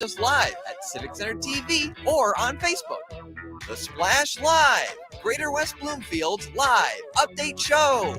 us live at Civic Center TV or on Facebook. The Splash Live, Greater West Bloomfield's live update show.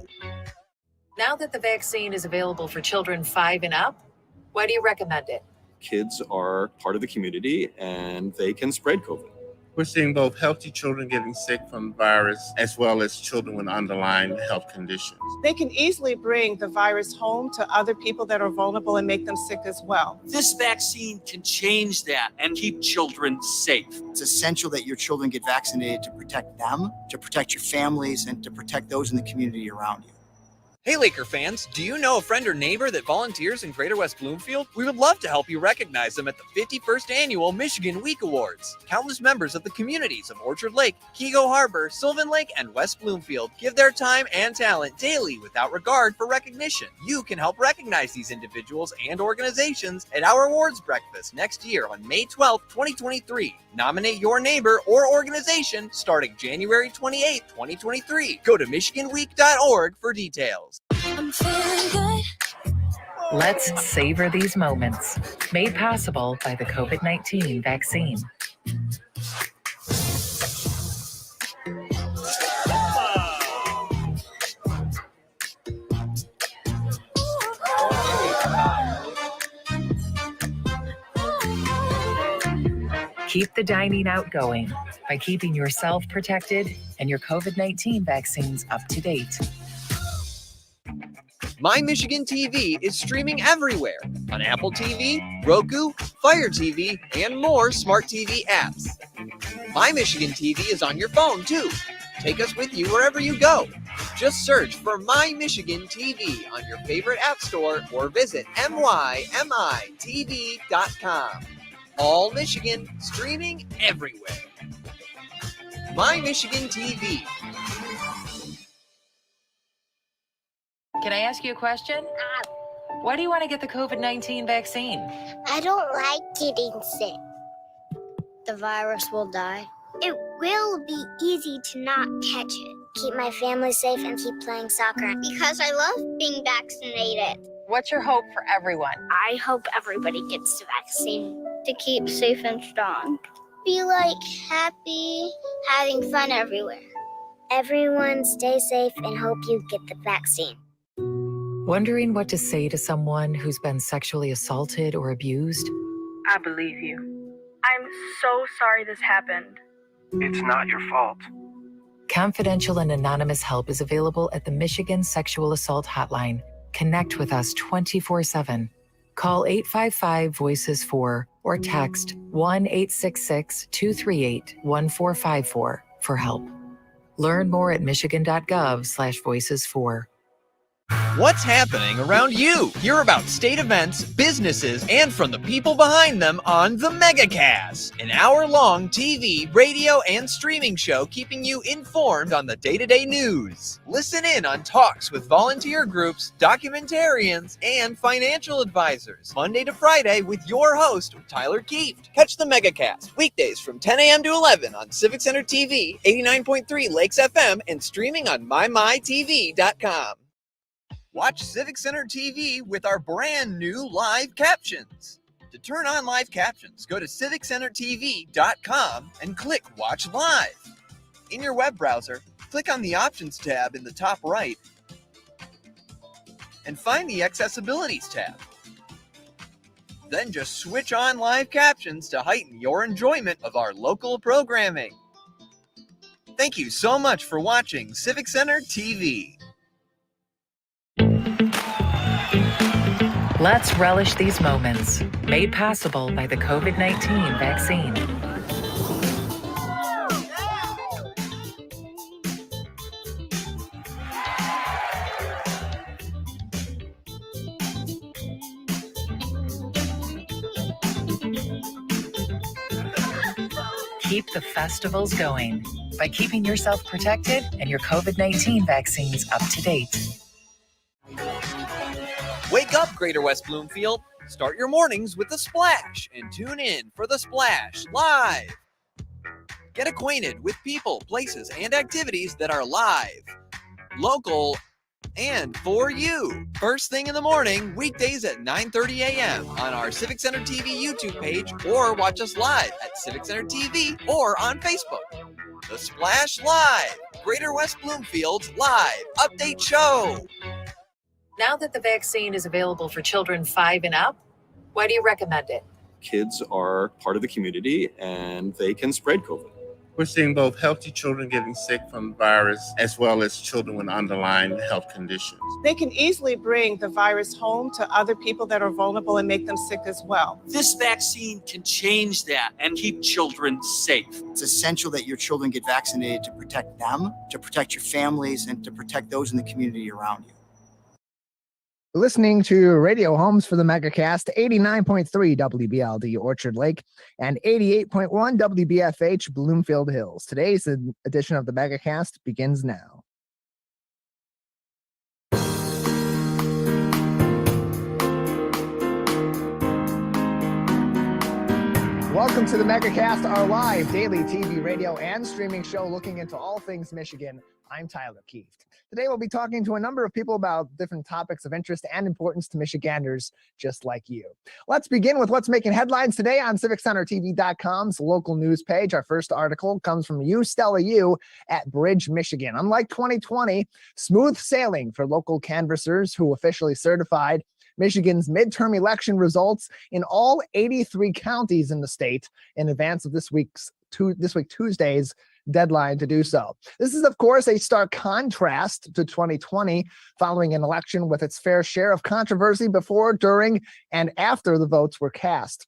Now that the vaccine is available for children 5 and up, why do you recommend it? Kids are part of the community and they can spread COVID. We're seeing both healthy children getting sick from the virus as well as children with underlying health conditions. They can easily bring the virus home to other people that are vulnerable and make them sick as well. This vaccine can change that and keep children safe. It's essential that your children get vaccinated to protect them, to protect your families, and to protect those in the community around you. Hey Laker fans, do you know a friend or neighbor that volunteers in Greater West Bloomfield? We would love to help you recognize them at the 51st Annual Michigan Week Awards. Countless members of the communities of Orchard Lake, Keego Harbor, Sylvan Lake, and West Bloomfield give their time and talent daily without regard for recognition. You can help recognize these individuals and organizations at our awards breakfast next year on May 12th, 2023. Nominate your neighbor or organization starting January 28th, 2023. Go to michiganweek.org for details. I'm feeling good. Let's savor these moments. Made possible by the COVID-19 vaccine. Keep the dining out going by keeping yourself protected and your COVID-19 vaccines up to date. My Michigan TV is streaming everywhere on Apple TV, Roku, Fire TV, and more smart TV apps. My Michigan TV is on your phone too. Take us with you wherever you go. Just search for My Michigan TV on your favorite app store or visit mymitv.com. All Michigan, streaming everywhere. My Michigan TV. Can I ask you a question? Why do you want to get the COVID-19 vaccine? I don't like getting sick. The virus will die. It will be easy to not catch it. Keep my family safe and keep playing soccer. Because I love being vaccinated. What's your hope for everyone? I hope everybody gets the vaccine to keep safe and strong. Be like happy, having fun everywhere. Everyone stay safe and hope you get the vaccine. Wondering what to say to someone who's been sexually assaulted or abused? I believe you. I'm so sorry this happened. It's not your fault. Confidential and anonymous help is available at the Michigan Sexual Assault Hotline. Connect with us 24/7. Call 855-VOICES-4 or text 1-866-238-1454 for help. Learn more at michigan.gov/voices4. What's happening around you? Hear about state events, businesses, and from the people behind them on the Megacast, an hour-long TV, radio, and streaming show keeping you informed on the day-to-day news. Listen in on talks with volunteer groups, documentarians, and financial advisors, Monday to Friday with your host, Tyler Kieft. Catch the Megacast weekdays from 10 a.m. to 11 on Civic Center TV, 89.3 Lakes FM, and streaming on mymytv.com. Watch Civic Center TV with our brand new live captions. To turn on live captions, go to civiccentertv.com and click Watch Live. In your web browser, click on the Options tab in the top right and find the Accessibilities tab. Then just switch on live captions to heighten your enjoyment of our local programming. Thank you so much for watching Civic Center TV. Let's relish these moments, made possible by the COVID-19 vaccine. Keep the festivals going by keeping yourself protected and your COVID-19 vaccines up to date. Wake up, Greater West Bloomfield. Start your mornings with The Splash and tune in for The Splash Live. Get acquainted with people, places, and activities that are live, local, And for you, first thing in the morning, weekdays at 9:30 a.m. on our Civic Center TV YouTube page, or watch us live at Civic Center TV or on Facebook. The Splash Live, Greater West Bloomfield's live update show. Now that the vaccine is available for children 5 and up, why do you recommend it? Kids are part of the community and they can spread COVID. We're seeing both healthy children getting sick from the virus as well as children with underlying health conditions. They can easily bring the virus home to other people that are vulnerable and make them sick as well. This vaccine can change that and keep children safe. It's essential that your children get vaccinated to protect them, to protect your families, and to protect those in the community around you. Listening to Radio Homes for the Megacast, 89.3 WBLD Orchard Lake and 88.1 WBFH Bloomfield Hills. Today's edition of the Megacast begins now. Welcome to the Megacast, our live daily TV, radio, and streaming show looking into all things Michigan. I'm Tyler Kieft. Today we'll be talking to a number of people about different topics of interest and importance to Michiganders just like you. Let's begin with what's making headlines today on CivicCenterTV.com's local news page. Our first article comes from you, Stella U, at Bridge, Michigan. Unlike 2020, smooth sailing for local canvassers who officially certified Michigan's midterm election results in all 83 counties in the state in advance of this week Tuesday's deadline to do so. This is, of course, a stark contrast to 2020, following an election with its fair share of controversy before, during, and after the votes were cast.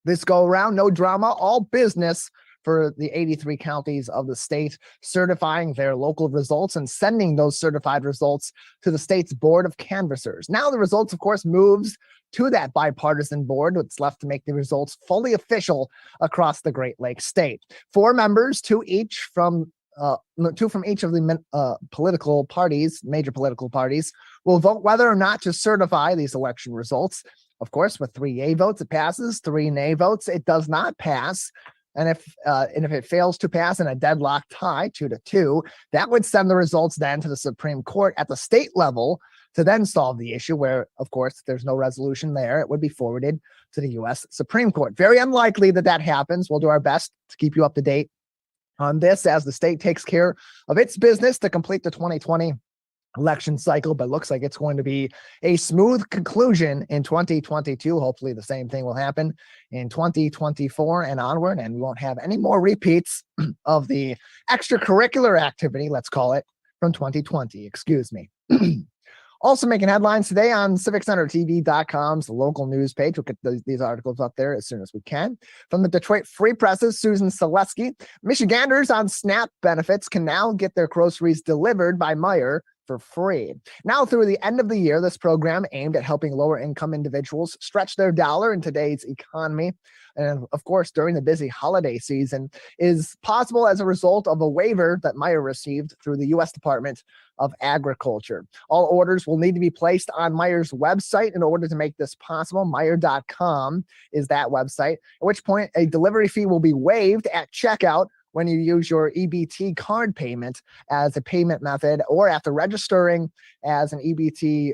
This go around, no drama, all business for the 83 counties of the state, certifying their local results and sending those certified results to the state's Board of Canvassers. Now the results, of course, moves to that bipartisan board. It's left to make the results fully official across the Great Lakes state. 4 members, two from each of the political parties, major political parties, will vote whether or not to certify these election results. Of course, with 3 yay votes, it passes. 3 nay votes, it does not pass. And if it fails to pass in a deadlock tie, 2-2, that would send the results then to the Supreme Court at the state level to then solve the issue, where, of course, if there's no resolution there, it would be forwarded to the U.S. Supreme Court. Very unlikely that happens. We'll do our best to keep you up to date on this as the state takes care of its business to complete the 2020 election cycle, but looks like it's going to be a smooth conclusion in 2022. Hopefully the same thing will happen in 2024 and onward, and we won't have any more repeats of the extracurricular activity, let's call it, from 2020. Excuse me. Also making headlines today on CivicCenterTV.com's local news page. We'll get these articles up there as soon as we can. From the Detroit Free Press's Susan Selesky, Michiganders on SNAP benefits can now get their groceries delivered by Meijer for free. Now through the end of the year, this program aimed at helping lower income individuals stretch their dollar in today's economy, and of course during the busy holiday season, is possible as a result of a waiver that Meijer received through the U.S. Department of Agriculture. All orders will need to be placed on Meijer's website in order to make this possible. Meijer.com is that website, at which point a delivery fee will be waived at checkout when you use your EBT card payment as a payment method, or after registering as an EBT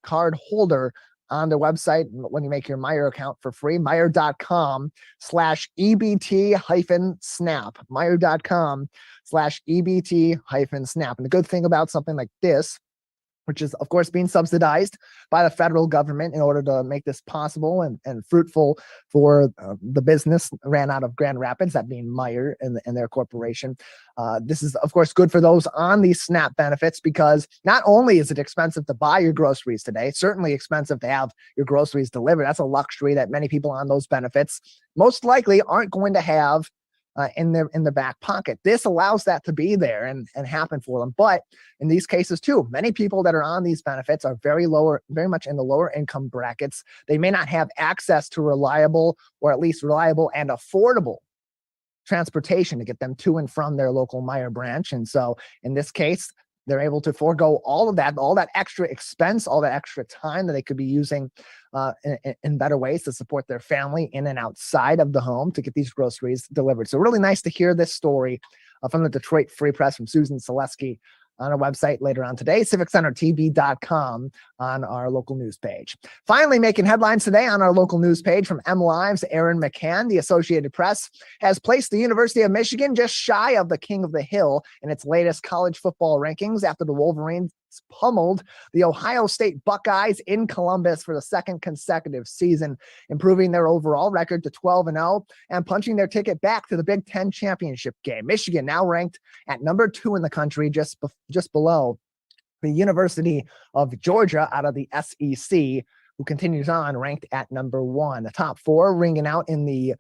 card holder on the website when you make your Meijer account for free. Meijer.com/EBT-SNAP. Meijer.com/EBT-SNAP. And the good thing about something like this, which is, of course, being subsidized by the federal government in order to make this possible and fruitful for the business ran out of Grand Rapids, that being Meijer and their corporation. This is, of course, good for those on these SNAP benefits, because not only is it expensive to buy your groceries today, certainly expensive to have your groceries delivered. That's a luxury that many people on those benefits most likely aren't going to have in their back pocket. This allows that to be there and happen for them. But in these cases too, many people that are on these benefits are very much in the lower income brackets. They may not have access to reliable, or at least reliable and affordable transportation to get them to and from their local Meijer branch. And so in this case, they're able to forego all that extra expense, all that extra time that they could be using in better ways to support their family in and outside of the home to get these groceries delivered. So really nice to hear this story from the Detroit Free Press from Susan Selesky on our website later on today, civiccentertv.com on our local news page. Finally, making headlines today on our local news page from MLive's Aaron McCann, the Associated Press has placed the University of Michigan just shy of the King of the Hill in its latest college football rankings after the Wolverines pummeled the Ohio State Buckeyes in Columbus for the second consecutive season, improving their overall record to 12-0 and punching their ticket back to the Big Ten championship game. Michigan now ranked at number 2 in the country, just below the University of Georgia out of the SEC, who continues on ranked at number 1. The top 4 ringing out in the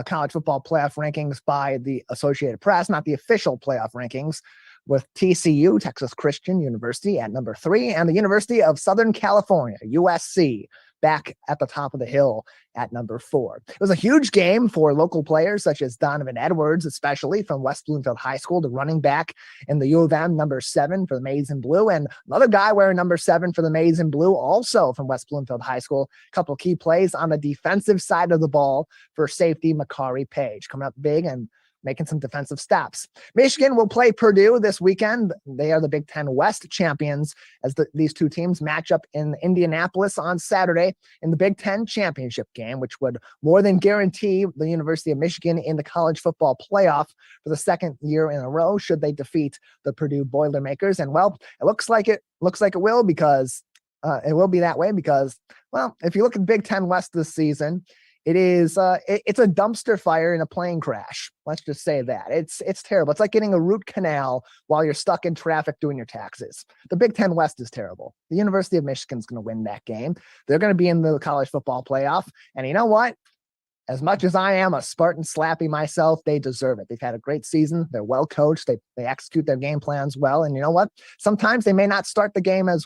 college football playoff rankings by the Associated Press, not the official playoff rankings, with TCU, Texas Christian University, at number 3, and the University of Southern California, USC, back at the top of the hill at number 4. It was a huge game for local players such as Donovan Edwards, especially from West Bloomfield High School, the running back in the U of M, number 7 for the Maize and Blue, and another guy wearing number 7 for the Maize and Blue, also from West Bloomfield High School. A couple key plays on the defensive side of the ball for safety Makari Page, coming up big and making some defensive stops. Michigan will play Purdue this weekend. They are the Big Ten West champions as these two teams match up in Indianapolis on Saturday in the Big Ten championship game, which would more than guarantee the University of Michigan in the college football playoff for the second year in a row should they defeat the Purdue Boilermakers. And well, it looks like it will, because it will be that way because, well, if you look at Big Ten West this season, it's a dumpster fire in a plane crash. Let's just say that. It's terrible. It's like getting a root canal while you're stuck in traffic doing your taxes. The Big Ten West is terrible. The University of Michigan's going to win that game. They're going to be in the college football playoff. And you know what? As much as I am a Spartan slappy myself, they deserve it. They've had a great season. They're well coached. They execute their game plans well. And you know what? Sometimes they may not start the game as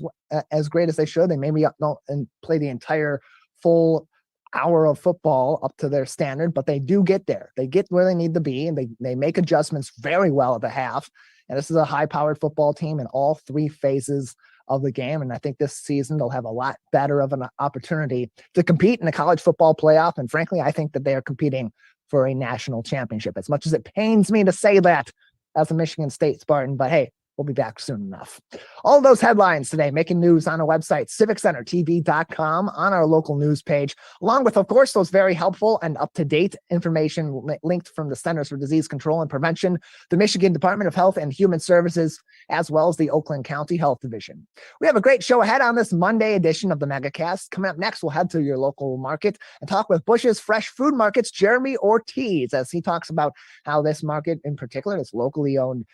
great as they should. They maybe don't and play the entire full hour of football up to their standard, but they do get there. They get where they need to be, and they make adjustments very well at the half. And this is a high-powered football team in all 3 phases of the game. And I think this season they'll have a lot better of an opportunity to compete in the college football playoff. And frankly, I think that they are competing for a national championship, as much as it pains me to say that as a Michigan State Spartan. But hey, we'll be back soon enough. All those headlines today, making news on our website, civiccentertv.com, on our local news page, along with, of course, those very helpful and up-to-date information linked from the Centers for Disease Control and Prevention, the Michigan Department of Health and Human Services, as well as the Oakland County Health Division. We have a great show ahead on this Monday edition of the Megacast. Coming up next, we'll head to your local market and talk with Bush's Fresh Food Market's Jeremy Ortiz, as he talks about how this market in particular, this locally owned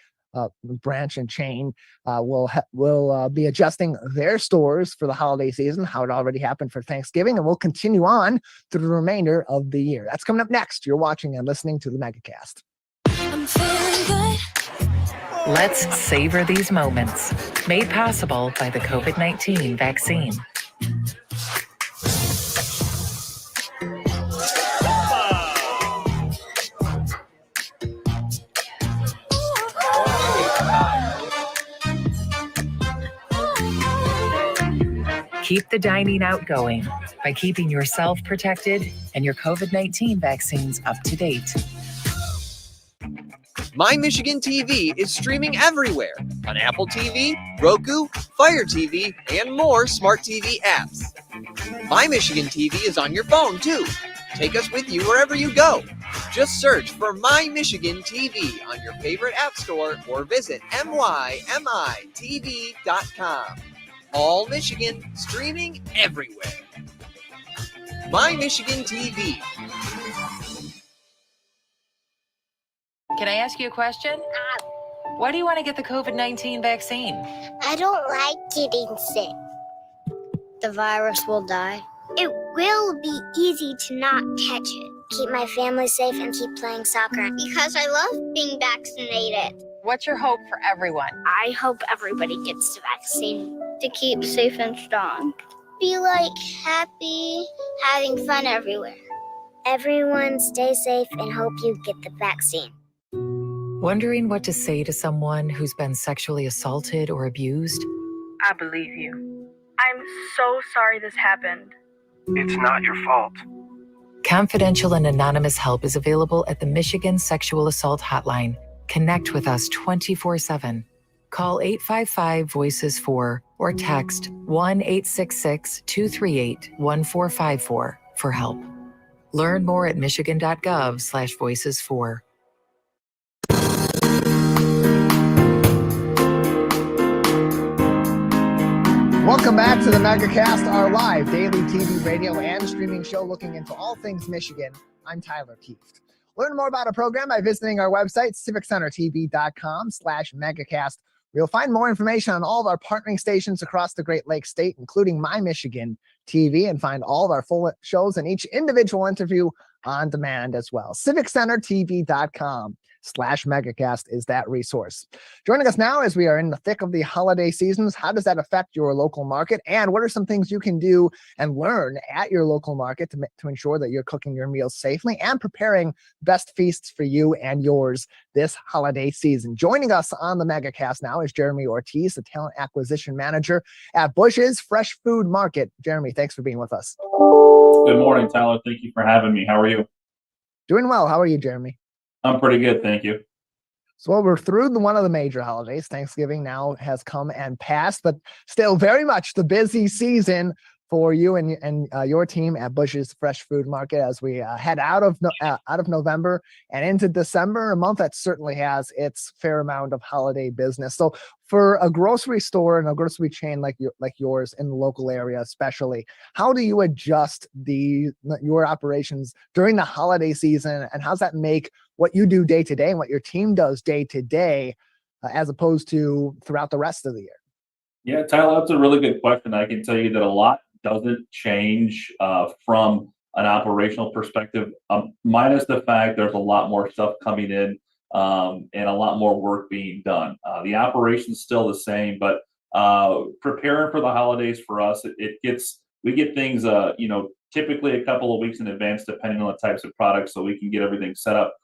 branch and chain, will be adjusting their stores for the holiday season, how it already happened for Thanksgiving, and will continue on through the remainder of the year. That's coming up next. You're watching and listening to the Megacast. I'm feeling good. Let's savor these moments, made possible by the COVID-19 vaccine. Keep the dining out going by keeping yourself protected and your COVID-19 vaccines up to date. My Michigan TV is streaming everywhere on Apple TV, Roku, Fire TV, and more smart TV apps. My Michigan TV is on your phone too. Take us with you wherever you go. Just search for My Michigan TV on your favorite app store or visit mymitv.com. All Michigan, streaming everywhere. My Michigan TV. Can I ask you a question? Why do you want to get the COVID-19 vaccine? I don't like getting sick. The virus will die. It will be easy to not catch it. Keep my family safe and keep playing soccer because I love being vaccinated. What's your hope for everyone? I hope everybody gets the vaccine to keep safe and strong. Be happy, having fun everywhere. Everyone stay safe and hope you get the vaccine. Wondering what to say to someone who's been sexually assaulted or abused? I believe you. I'm so sorry this happened. It's not your fault. Confidential and anonymous help is available at the Michigan Sexual Assault Hotline. Connect with us 24/7. Call 855-VOICES-4 or text 1-866-238-1454 for help. Learn more at michigan.gov/voices4. Welcome back to the Megacast, our live daily TV, radio, and streaming show looking into all things Michigan. I'm Tyler Kieft. Learn more about our program by visiting our website, civiccentertv.com/megacast. You'll find more information on all of our partnering stations across the Great Lakes state, including My Michigan TV, and find all of our full shows and each individual interview on demand as well. civiccentertv.com/megacast is that resource. Joining us now as we are in the thick of the holiday seasons, how does that affect your local market? And what are some things you can do and learn at your local market to ensure that you're cooking your meals safely and preparing best feasts for you and yours this holiday season? Joining us on the Megacast now is Jeremy Ortiz, the Talent Acquisition Manager at Bush's Fresh Food Market. Jeremy, thanks for being with us. Good morning, Tyler. Thank you for having me. How are you? Doing well. How are you, Jeremy? I'm pretty good, thank you. So we're through one of the major holidays. Thanksgiving now has come and passed, but still very much the busy season for you and your team at Bush's Fresh Food Market as we head out of November and into December, a month that certainly has its fair amount of holiday business. So for a grocery store and a grocery chain like yours in the local area, especially, how do you adjust your operations during the holiday season, and how's that make what you do day to day and what your team does day to day as opposed to throughout the rest of the year? Yeah, Tyler, that's a really good question. I can tell you that a lot doesn't change from an operational perspective, minus the fact there's a lot more stuff coming in and a lot more work being done. The operation's still the same, but preparing for the holidays for us, we get things, typically a couple of weeks in advance, depending on the types of products, so we can get everything set up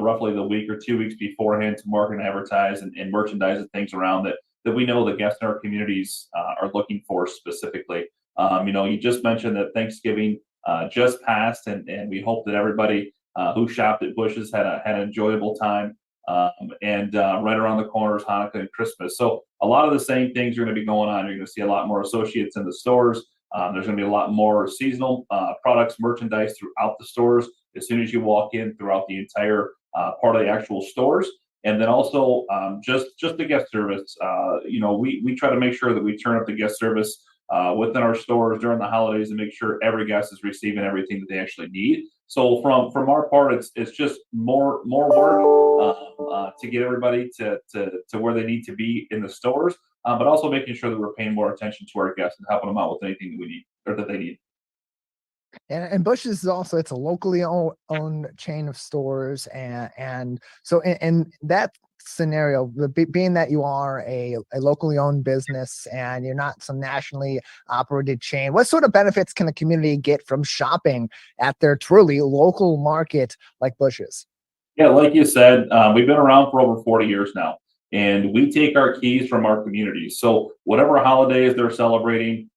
roughly the week or 2 weeks beforehand to market and advertise and merchandise and things around that we know the guests in our communities are looking for specifically. You just mentioned that Thanksgiving just passed, and we hope that everybody who shopped at Bush's had an enjoyable time. And right around the corner is Hanukkah and Christmas. So a lot of the same things are going to be going on. You're going to see a lot more associates in the stores. There's going to be a lot more seasonal products, merchandise throughout the stores as soon as you walk in throughout the entire part of the actual stores. And then also just the guest service. We try to make sure that we turn up the guest service within our stores during the holidays and make sure every guest is receiving everything that they actually need. So from our part, it's just more work to get everybody to where they need to be in the stores, but also making sure that we're paying more attention to our guests and helping them out with anything that we need or that they need. And Bush's is also, it's a locally owned chain of stores, and so in that scenario, being that you are a locally owned business and you're not some nationally operated chain, what sort of benefits can the community get from shopping at their truly local market like Bush's? Yeah, like you said, we've been around for over 40 years now, and we take our keys from our communities. So whatever holidays they're celebrating,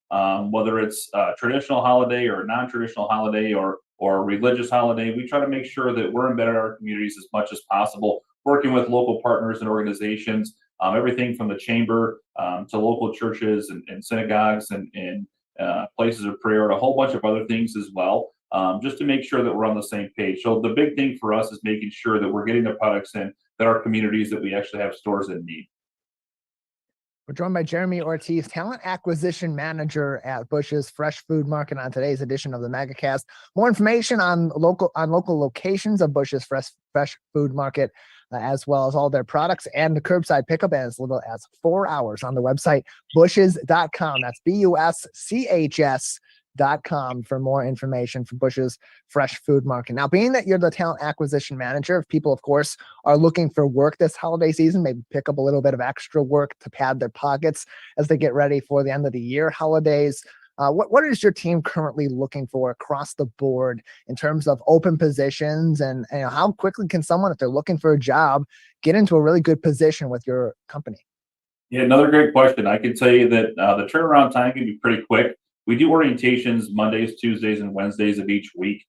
whether it's a traditional holiday or a non-traditional holiday or a religious holiday, we try to make sure that we're embedded in our communities as much as possible, working with local partners and organizations, everything from the chamber to local churches and synagogues and places of prayer and a whole bunch of other things as well, just to make sure that we're on the same page. So the big thing for us is making sure that we're getting the products in that our communities that we actually have stores in need. We're joined by Jeremy Ortiz, Talent Acquisition Manager at Bush's Fresh Food Market on today's edition of the Megacast. More information on local locations of Bush's Fresh Food Market, as well as all their products and the curbside pickup as little as 4 hours on the website, bush's.com. That's BUSCHS.com for more information for Bush's Fresh Food Market. Now, being that you're the talent acquisition manager, if people, of course, are looking for work this holiday season, maybe pick up a little bit of extra work to pad their pockets as they get ready for the end of the year holidays, what is your team currently looking for across the board in terms of open positions, and how quickly can someone, if they're looking for a job, get into a really good position with your company? Yeah, another great question. I can tell you that the turnaround time can be pretty quick. We do orientations Mondays, Tuesdays, and Wednesdays of each week.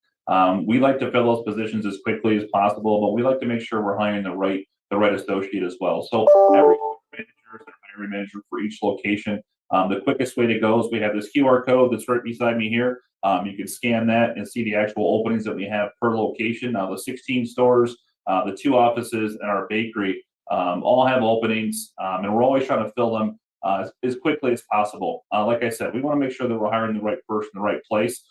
We like to fill those positions as quickly as possible, but we like to make sure we're hiring the right associate as well. So every manager, area manager for each location. The quickest way to go is we have this QR code that's right beside me here. You can scan that and see the actual openings that we have per location. Now, the 16 stores, the 2 offices, and our bakery all have openings, and we're always trying to fill them as quickly as possible. Like I said, we want to make sure that we're hiring the right person in the right place.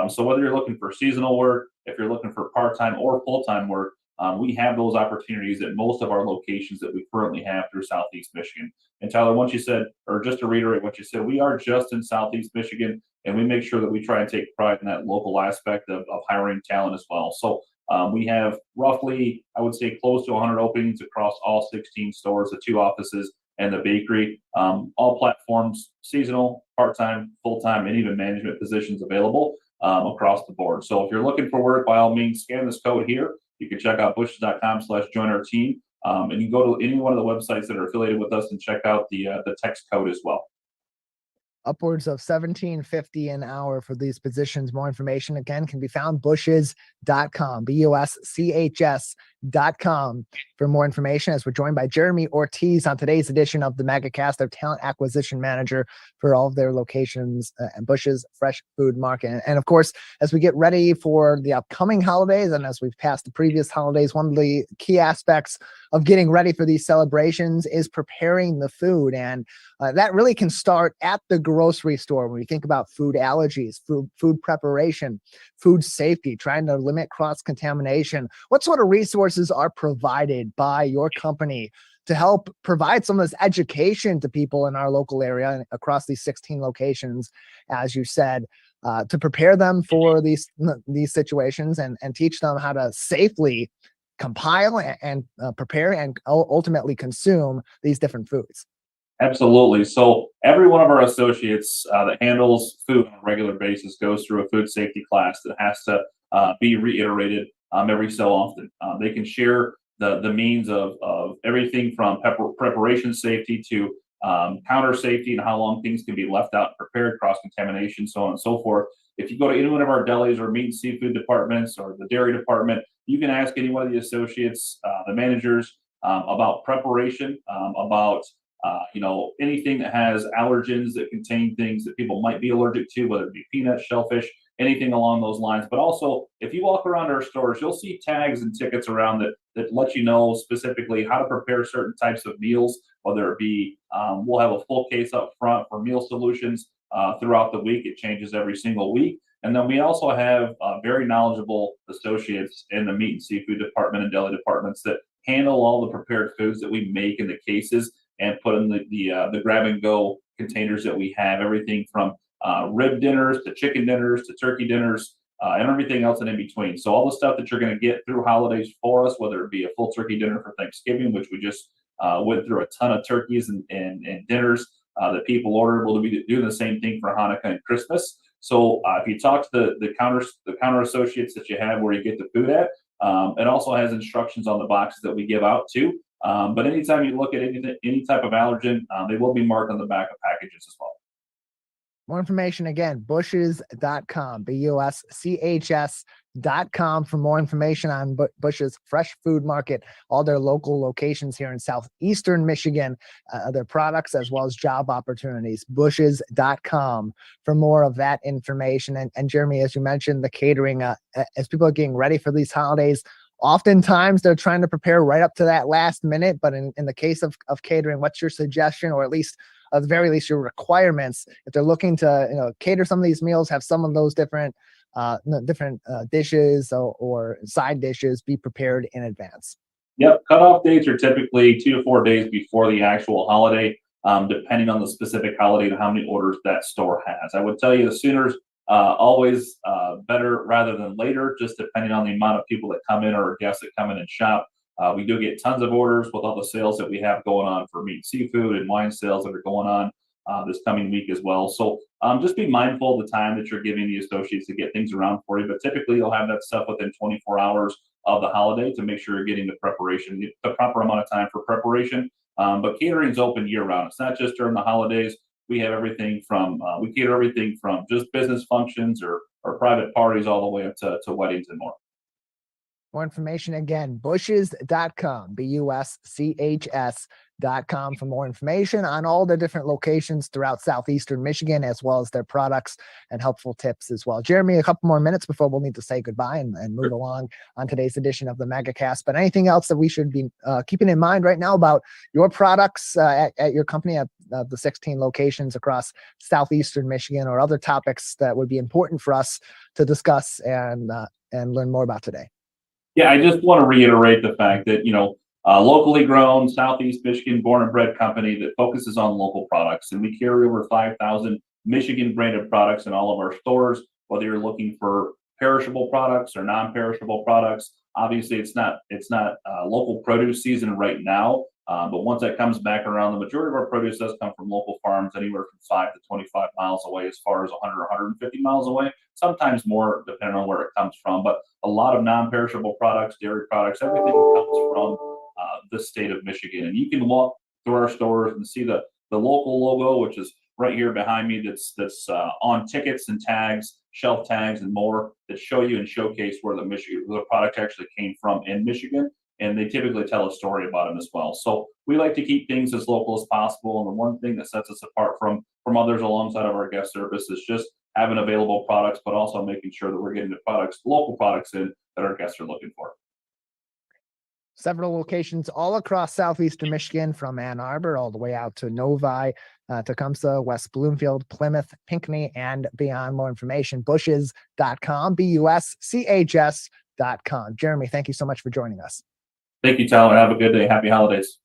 So whether you're looking for seasonal work, if you're looking for part-time or full-time work, we have those opportunities at most of our locations that we currently have through Southeast Michigan. And Tyler, once you said, or just to reiterate what you said, we are just in Southeast Michigan, and we make sure that we try and take pride in that local aspect of hiring talent as well. So we have roughly, I would say, close to 100 openings across all 16 stores, the 2 offices, and the bakery. All platforms, seasonal, part-time, full-time, and even management positions available across the board. So if you're looking for work, by all means, scan this code here. You can check out bushes.com/join our team. And you can go to any one of the websites that are affiliated with us and check out the text code as well. Upwards of $17.50 an hour for these positions. More information, again, can be found bushes.com, BUSCHS.com for more information, as we're joined by Jeremy Ortiz on today's edition of the Megacast, their talent acquisition manager for all of their locations and Bushes Fresh Food Market. And of course, as we get ready for the upcoming holidays and as we've passed the previous holidays, one of the key aspects of getting ready for these celebrations is preparing the food. And that really can start at the grocery store when we think about food allergies, food preparation, food safety, trying to limit cross-contamination. What sort of resources are provided by your company to help provide some of this education to people in our local area and across these 16 locations, as you said, to prepare them for these situations and teach them how to safely compile and prepare and ultimately consume these different foods? Absolutely. So every one of our associates that handles food on a regular basis goes through a food safety class that has to be reiterated every so often. They can share the means of everything from preparation safety to counter safety and how long things can be left out and prepared, cross-contamination, so on and so forth. If you go to any one of our delis or meat and seafood departments or the dairy department, you can ask any one of the associates, the managers, about preparation, about anything that has allergens that contain things that people might be allergic to, whether it be peanuts, shellfish, anything along those lines. But also, if you walk around our stores, you'll see tags and tickets around that let you know specifically how to prepare certain types of meals, whether it be, we'll have a full case up front for meal solutions throughout the week. It changes every single week. And then we also have very knowledgeable associates in the meat and seafood department and deli departments that handle all the prepared foods that we make in the cases and put in the grab and go containers that we have, everything from rib dinners to chicken dinners to turkey dinners and everything else in between. So all the stuff that you're going to get through holidays for us, whether it be a full turkey dinner for Thanksgiving, which we just went through a ton of turkeys and dinners that people ordered, we'll be doing the same thing for Hanukkah and Christmas. So if you talk to the counter associates that you have where you get the food at, it also has instructions on the boxes that we give out too. But anytime you look at any type of allergen, they will be marked on the back of packages as well. More information, again, bushes.com, BUSCHS.com for more information on Bush's Fresh Food Market, all their local locations here in southeastern Michigan, their products as well as job opportunities, bushes.com for more of that information. And Jeremy, as you mentioned, the catering, as people are getting ready for these holidays, oftentimes they're trying to prepare right up to that last minute. But in the case of catering, what's your suggestion, or at least at the very least your requirements, if they're looking to cater some of these meals, have some of those different dishes or side dishes be prepared in advance? Yep, cutoff dates are typically 2 to 4 days before the actual holiday, depending on the specific holiday and how many orders that store has. I would tell you the sooner always better rather than later, just depending on the amount of people that come in or guests that come in and shop. We do get tons of orders with all the sales that we have going on for meat and seafood and wine sales that are going on this coming week as well. So just be mindful of the time that you're giving the associates to get things around for you. But typically you'll have that stuff within 24 hours of the holiday to make sure you're getting the preparation, the proper amount of time for preparation. But catering is open year round. It's not just during the holidays. We have everything from, we cater everything from just business functions or private parties all the way up to weddings and more. More information again, bushes.com, BUSCHS.com for more information on all the different locations throughout southeastern Michigan, as well as their products and helpful tips as well. Jeremy, a couple more minutes before we'll need to say goodbye and move along on today's edition of the Megacast. But anything else that we should be keeping in mind right now about your products at your company at the 16 locations across southeastern Michigan, or other topics that would be important for us to discuss and learn more about today? Yeah, I just want to reiterate the fact that, locally grown, Southeast Michigan born and bred company that focuses on local products. And we carry over 5,000 Michigan branded products in all of our stores, whether you're looking for perishable products or non-perishable products. Obviously, it's not local produce season right now, but once that comes back around, the majority of our produce does come from local farms, anywhere from 5 to 25 miles away, as far as 100 or 150 miles away, sometimes more depending on where it comes from. But a lot of non-perishable products, dairy products, everything comes from the state of Michigan. And you can walk through our stores and see the local logo, which is right here behind me, that's on tickets and tags, shelf tags and more, that show you and showcase where the product actually came from in Michigan. And they typically tell a story about them as well. So we like to keep things as local as possible. And the one thing that sets us apart from others alongside of our guest service is just having available products, but also making sure that we're getting the local products in that our guests are looking for. Several locations all across southeastern Michigan, from Ann Arbor all the way out to Novi, Tecumseh, West Bloomfield, Plymouth, Pinckney, and beyond. More information, bushes.com, BUSCHS.com. Jeremy, thank you so much for joining us. Thank you, Tyler. Have a good day. Happy holidays.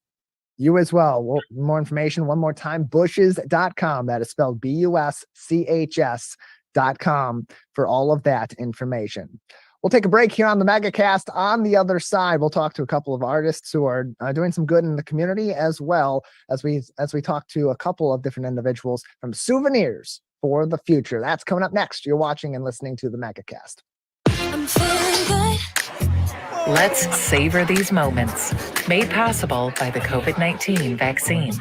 You as well. More information one more time, bushes.com. That is spelled BUSCHS.com for all of that information. We'll take a break here on the Megacast. On the other side, we'll talk to a couple of artists who are doing some good in the community, as well as we talk to a couple of different individuals from Souvenirs for the Future. That's coming up next. You're watching and listening to the Megacast. I'm feeling good. Let's savor these moments. Made possible by the COVID-19 vaccine.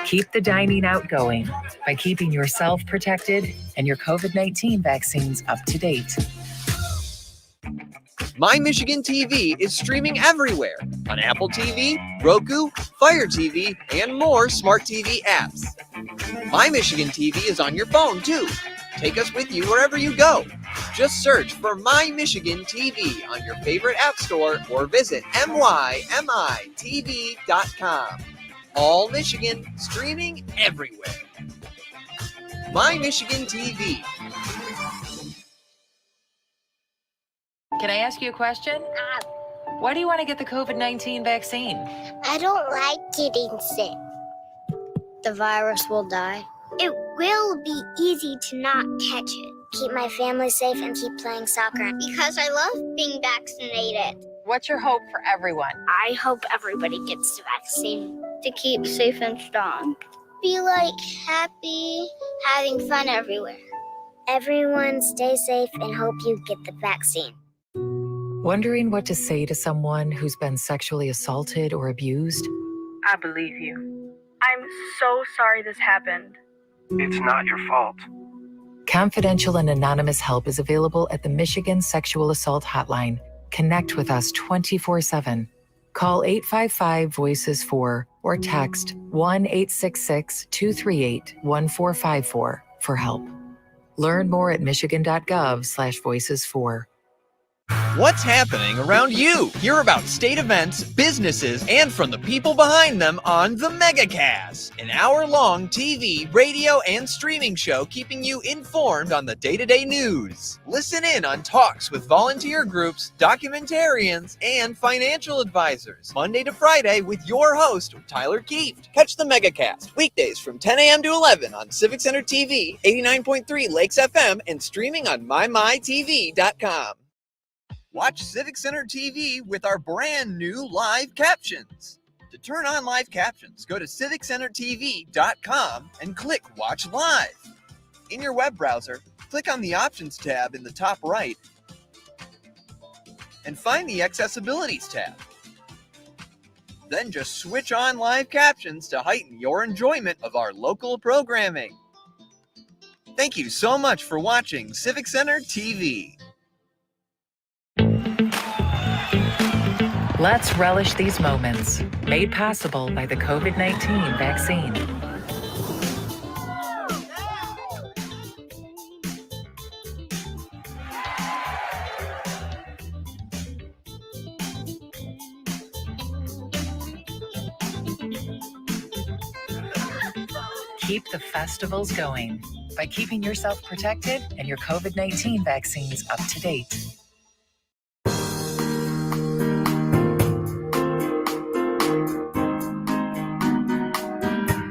Keep the dining out going by keeping yourself protected and your COVID-19 vaccines up to date. My Michigan TV is streaming everywhere on Apple TV, Roku, Fire TV, and more smart TV apps. My Michigan TV is on your phone too. Take us with you wherever you go. Just search for My Michigan TV on your favorite app store or visit mymitv.com. All Michigan, streaming everywhere. My Michigan TV. Can I ask you a question? Why do you want to get the COVID-19 vaccine? I don't like getting sick. The virus will die. It will be easy to not catch it. Keep my family safe and keep playing soccer because I love being vaccinated. What's your hope for everyone? I hope everybody gets the vaccine to keep safe and strong. Be happy, having fun everywhere. Everyone stay safe and hope you get the vaccine. Wondering what to say to someone who's been sexually assaulted or abused? I believe you. I'm so sorry this happened. It's not your fault. Confidential and anonymous help is available at the Michigan Sexual Assault Hotline. Connect with us 24/7. Call 855-VOICES-4 or text 1-866-238-1454 for help. Learn more at michigan.gov/voices4. What's happening around you? Hear about state events, businesses, and from the people behind them on the Megacast, an hour-long TV, radio, and streaming show keeping you informed on the day-to-day news. Listen in on talks with volunteer groups, documentarians, and financial advisors, Monday to Friday with your host, Tyler Kieft. Catch the Megacast weekdays from 10 a.m. to 11 on Civic Center TV, 89.3 Lakes FM, and streaming on mymytv.com. Watch Civic Center TV with our brand new live captions. To turn on live captions, go to civiccentertv.com and click Watch Live. In your web browser, click on the Options tab in the top right. and find the Accessibilities tab. Then just switch on live captions to heighten your enjoyment of our local programming. Thank you so much for watching Civic Center TV. Let's relish these moments, made possible by the COVID-19 vaccine. Keep the festivals going by keeping yourself protected and your COVID-19 vaccines up to date.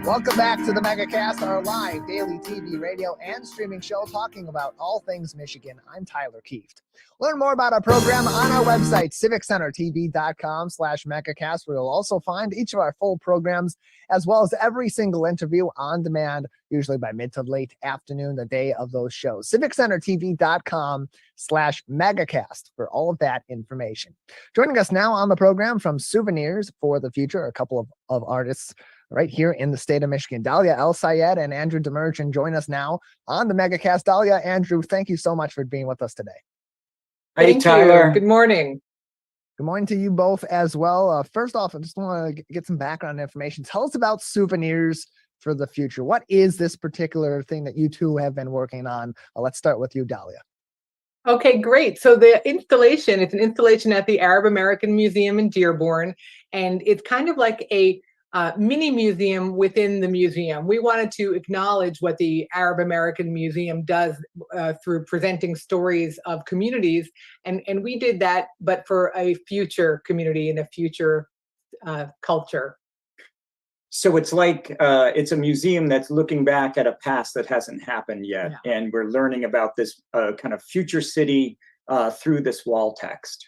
Welcome back to the Megacast, our live daily TV, radio, and streaming show talking about all things Michigan. I'm Tyler Kieft. Learn more about our program on our website, civiccentertv.com/Megacast, where you'll also find each of our full programs, as well as every single interview on demand, usually by mid to late afternoon, the day of those shows. civiccentertv.com/Megacast for all of that information. Joining us now on the program from Souvenirs for the Future, a couple of artists right here in the state of Michigan. Dahlia El-Sayed and Andrew Demerjian join us now on the Megacast. Dahlia, Andrew, thank you so much for being with us today. Hey, Tyler. Good morning. Good morning to you both as well. First off, I just want to get some background information. Tell us about Souvenirs for the Future. What is this particular thing that you two have been working on? Let's start with you, Dahlia. Okay, great. So the installation, it's an installation at the Arab American Museum in Dearborn, and it's kind of like a mini museum within the museum. We wanted to acknowledge what the Arab American Museum does through presenting stories of communities, and we did that, but for a future community and a future culture. So it's like it's a museum that's looking back at a past that hasn't happened yet, and we're learning about this kind of future city through this wall text.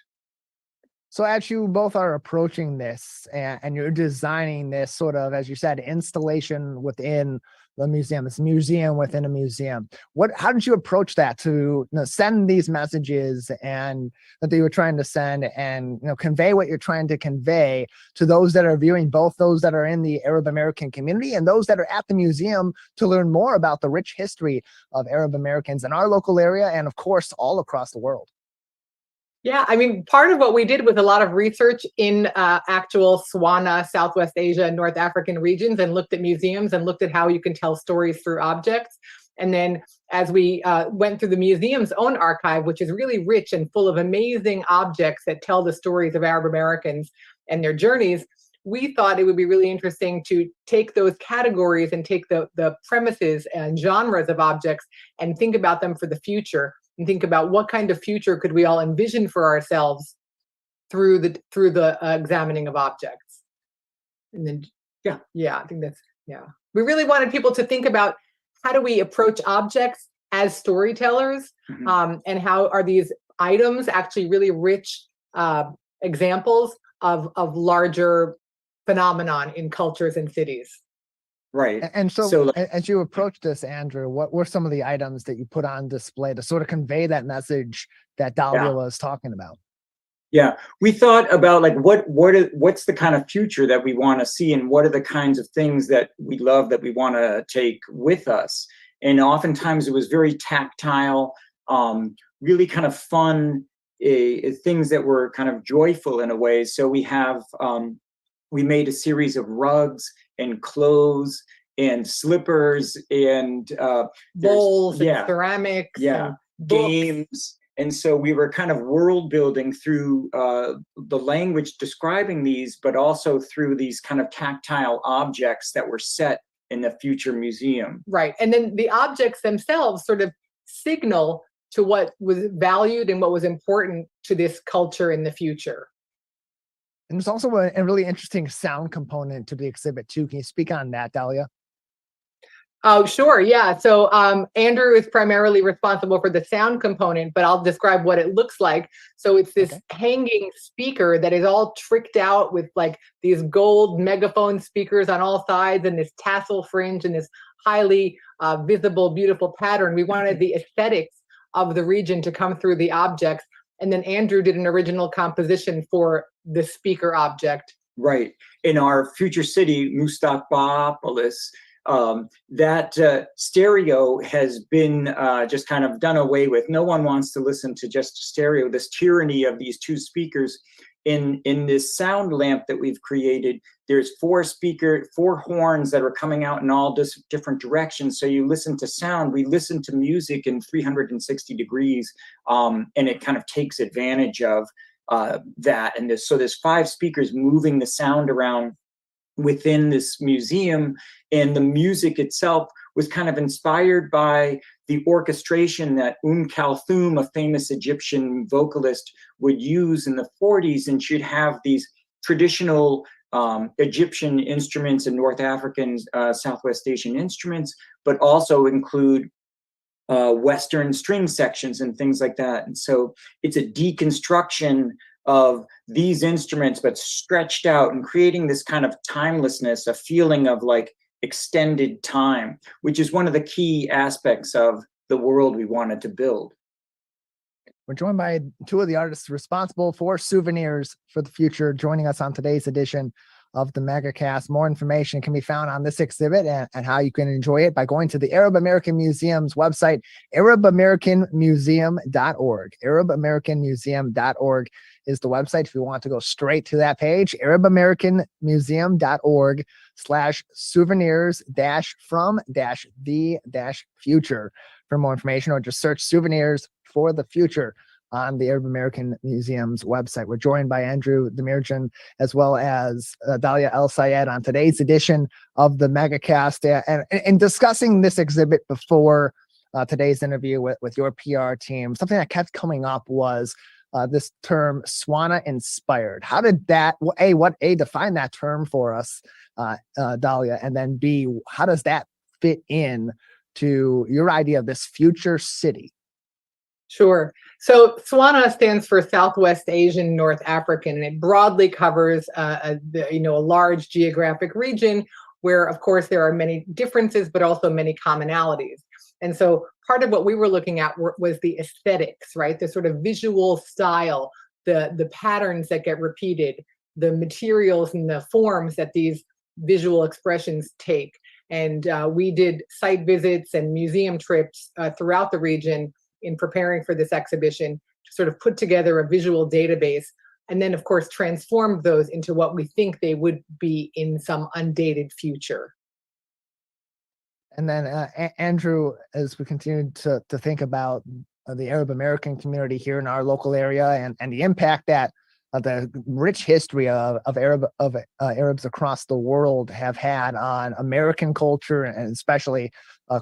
So as you both are approaching this and you're designing this sort of, as you said, installation within the museum, it's a museum within a museum. How did you approach that to send these messages and that you were trying to send and convey what you're trying to convey to those that are viewing, both those that are in the Arab American community and those that are at the museum to learn more about the rich history of Arab Americans in our local area and of course all across the world? Yeah, I mean, part of what we did with a lot of research in actual SWANA, Southwest Asia, and North African regions, and looked at museums and looked at how you can tell stories through objects. And then as we went through the museum's own archive, which is really rich and full of amazing objects that tell the stories of Arab Americans and their journeys, we thought it would be really interesting to take those categories and take the premises and genres of objects and think about them for the future. And think about what kind of future could we all envision for ourselves through the examining of objects. And then I think that's we really wanted people to think about how do we approach objects as storytellers, and how are these items actually really rich examples of larger phenomenon in cultures and cities. Right. And so as you approach this, Andrew, what were some of the items that you put on display to sort of convey that message that Dahlia was talking about? Yeah, we thought about like what's the kind of future that we want to see, and what are the kinds of things that we love that we want to take with us. And oftentimes it was very tactile, really kind of fun things that were kind of joyful in a way. So we made a series of rugs and clothes and slippers and bowls and ceramics and games. And so we were kind of world building through the language describing these, but also through these kind of tactile objects that were set in the future museum. Right. And then the objects themselves sort of signal to what was valued and what was important to this culture in the future. And there's also a really interesting sound component to the exhibit too. Can you speak on that, Dahlia? Oh, sure. Yeah. So Andrew is primarily responsible for the sound component, but I'll describe what it looks like. So it's this hanging speaker that is all tricked out with like these gold megaphone speakers on all sides and this tassel fringe and this highly visible, beautiful pattern. We wanted the aesthetics of the region to come through the objects. And then Andrew did an original composition for the speaker object. Right. In our future city, Mustaqbalopolis, that stereo has been just kind of done away with. No one wants to listen to just stereo. This tyranny of these two speakers in this sound lamp that we've created, there's four horns that are coming out in all different directions. So you listen to sound, we listen to music in 360 degrees, and it kind of takes advantage of that. And so there's 5 speakers moving the sound around within this museum, and the music itself was kind of inspired by the orchestration that Kulthum, a famous Egyptian vocalist, would use in the 40s, and she'd have these traditional Egyptian instruments and North African, Southwest Asian instruments, but also include Western string sections and things like that. And so it's a deconstruction of these instruments, but stretched out and creating this kind of timelessness, a feeling of like extended time, which is one of the key aspects of the world we wanted to build. We're joined by 2 of the artists responsible for Souvenirs for the Future, joining us on today's edition of the Megacast. More information can be found on this exhibit and how you can enjoy it by going to the Arab American Museum's website, arabamericanmuseum.org. arabamericanmuseum.org is the website if you want to go straight to that page, arabamericanmuseum.org/souvenirs-from-the-future for more information, or just search Souvenirs for the Future on the Arab American Museum's website. We're joined by Andrew Demirjian as well as Dalia El Sayed on today's edition of the Megacast. And discussing this exhibit before today's interview with your PR team, something that kept coming up was this term Swana inspired. How did that, define that term for us, Dalia, and then B, how does that fit in to your idea of this future city? Sure. So Swana stands for Southwest Asian North African, and it broadly covers a large geographic region where, of course, there are many differences, but also many commonalities. And so part of what we were looking at was the aesthetics, right? The sort of visual style, the patterns that get repeated, the materials and the forms that these visual expressions take. And we did site visits and museum trips throughout the region in preparing for this exhibition to sort of put together a visual database, and then of course transform those into what we think they would be in some undated future. And then Andrew, as we continue to think about the Arab American community here in our local area and the impact that the rich history of Arabs across the world have had on American culture, and especially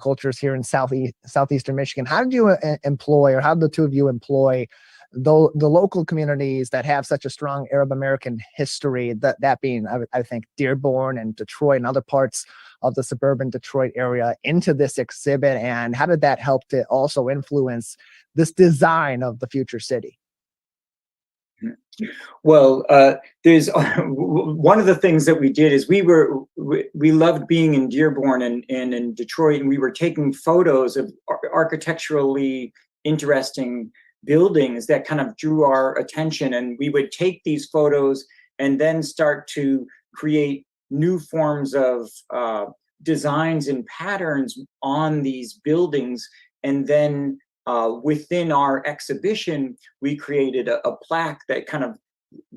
cultures here in southeastern Michigan. How did you employ, or how did the 2 of you employ the local communities that have such a strong Arab American history, that being, I think, Dearborn and Detroit and other parts of the suburban Detroit area, into this exhibit? And how did that help to also influence this design of the future city? Well, there's one of the things that we did is we loved being in Dearborn and in Detroit, and we were taking photos of architecturally interesting buildings that kind of drew our attention, and we would take these photos and then start to create new forms of designs and patterns on these buildings. And then within our exhibition, we created a plaque that kind of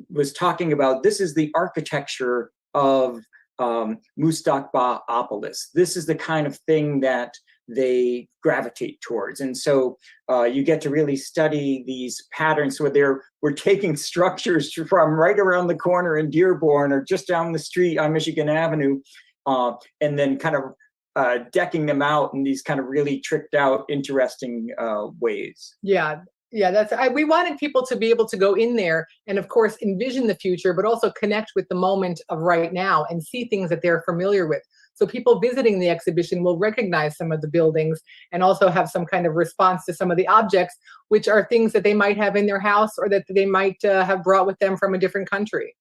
was talking about, this is the architecture of Mustaqbalopolis. This is the kind of thing that they gravitate towards. And so you get to really study these patterns. So we're taking structures from right around the corner in Dearborn or just down the street on Michigan Avenue, and then kind of decking them out in these kind of really tricked out, interesting ways. Yeah, we wanted people to be able to go in there and, of course, envision the future, but also connect with the moment of right now and see things that they're familiar with. So people visiting the exhibition will recognize some of the buildings and also have some kind of response to some of the objects, which are things that they might have in their house or that they might have brought with them from a different country.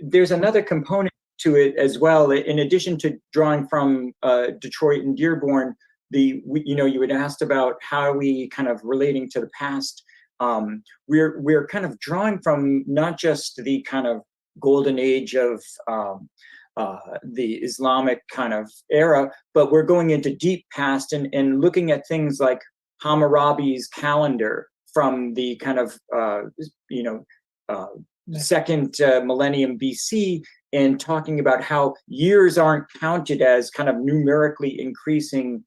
There's another component to it as well. In addition to drawing from Detroit and Dearborn, you had asked about how are we kind of relating to the past. we're kind of drawing from not just the kind of golden age of the Islamic kind of era, but we're going into deep past and looking at things like Hammurabi's calendar from the kind of second millennium BC, and talking about how years aren't counted as kind of numerically increasing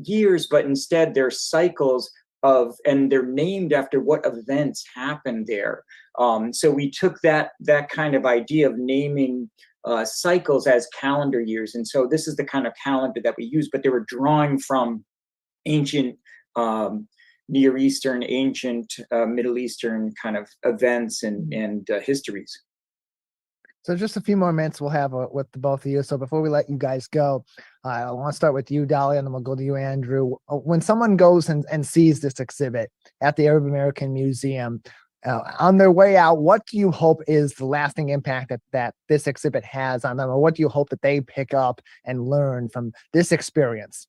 years, but instead they're cycles of, and they're named after what events happened there. So we took that kind of idea of naming cycles as calendar years, and so this is the kind of calendar that we use. But they were drawing from ancient Near Eastern, ancient Middle Eastern kind of events and histories. So just a few more minutes we'll have with the both of you. So before we let you guys go, I want to start with you, Dahlia, and then we'll go to you, Andrew. When someone goes and sees this exhibit at the Arab American Museum, on their way out, what do you hope is the lasting impact that this exhibit has on them? Or what do you hope that they pick up and learn from this experience?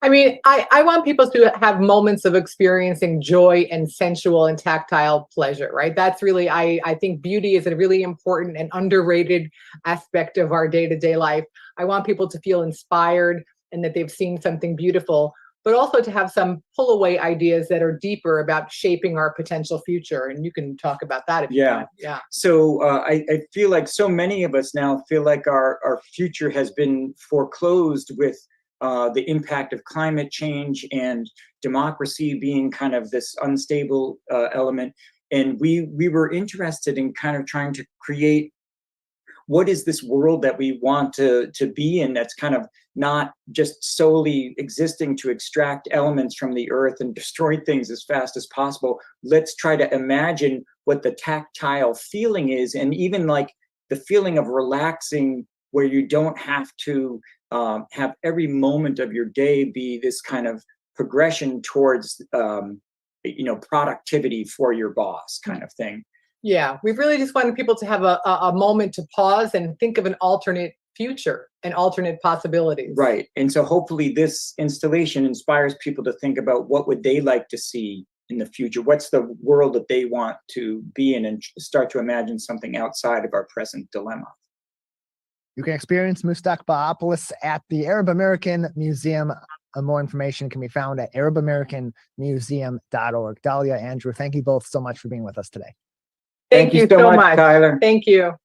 I mean, I want people to have moments of experiencing joy and sensual and tactile pleasure, right? That's really, I think beauty is a really important and underrated aspect of our day-to-day life. I want people to feel inspired and that they've seen something beautiful, but also to have some pull away ideas that are deeper about shaping our potential future. And you can talk about that if you want. Yeah. So I feel like so many of us now feel like our future has been foreclosed with the impact of climate change and democracy being kind of this unstable element. And we were interested in kind of trying to create, what is this world that we want to be in, that's kind of not just solely existing to extract elements from the earth and destroy things as fast as possible. Let's try to imagine what the tactile feeling is, and even like the feeling of relaxing, where you don't have to have every moment of your day be this kind of progression towards productivity for your boss kind of thing. Yeah, we really just wanted people to have a moment to pause and think of an alternate future and alternate possibilities. Right. And so hopefully this installation inspires people to think about what would they like to see in the future. What's the world that they want to be in, and start to imagine something outside of our present dilemma. You can experience Mustaqbalpolis at the Arab American Museum. More information can be found at arabamericanmuseum.org. Dahlia, Andrew, thank you both so much for being with us today. Thank you so much, Tyler. Thank you.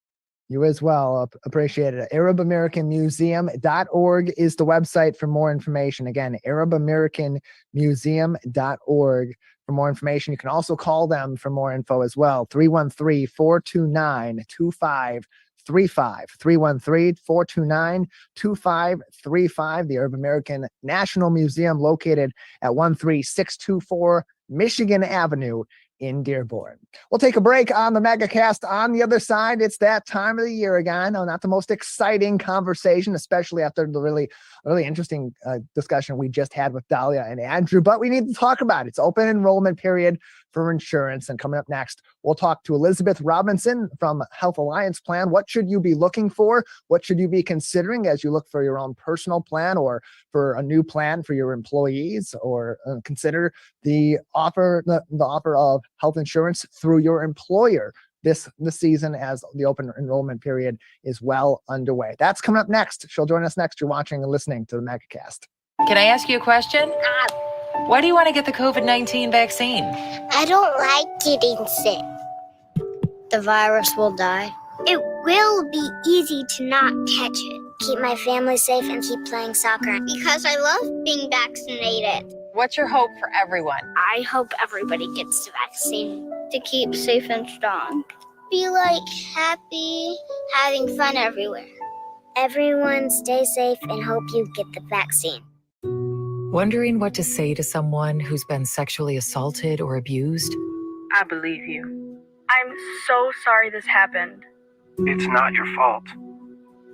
You as well. Appreciate it. arabamericanmuseum.org is the website for more information. Again, arabamericanmuseum.org for more information. You can also call them for more info as well. 313-429-2535. 313-429-2535. The Arab American National Museum, located at 13624 Michigan Avenue in Dearborn. We'll take a break on the Megacast. On the other side, it's that time of the year again. No, not the most exciting conversation, especially after the really interesting discussion we just had with Dahlia and Andrew, but we need to talk about it. It's open enrollment period for insurance. And coming up next, we'll talk to Elizabeth Robinson from Health Alliance Plan. What should you be looking for? What should you be considering as you look for your own personal plan or for a new plan for your employees, or consider the offer of health insurance through your employer this season, as the open enrollment period is well underway. That's coming up next. She'll join us next. You're watching and listening to the Megacast. Can I ask you a question? Why do you want to get the COVID-19 vaccine? I don't like getting sick. The virus will die. It will be easy to not catch it. Keep my family safe and keep playing soccer because I love being vaccinated. What's your hope for everyone? I hope everybody gets the vaccine to keep safe and strong. Be happy, having fun everywhere. Everyone stay safe and hope you get the vaccine. Wondering what to say to someone who's been sexually assaulted or abused? I believe you. I'm so sorry this happened. It's not your fault.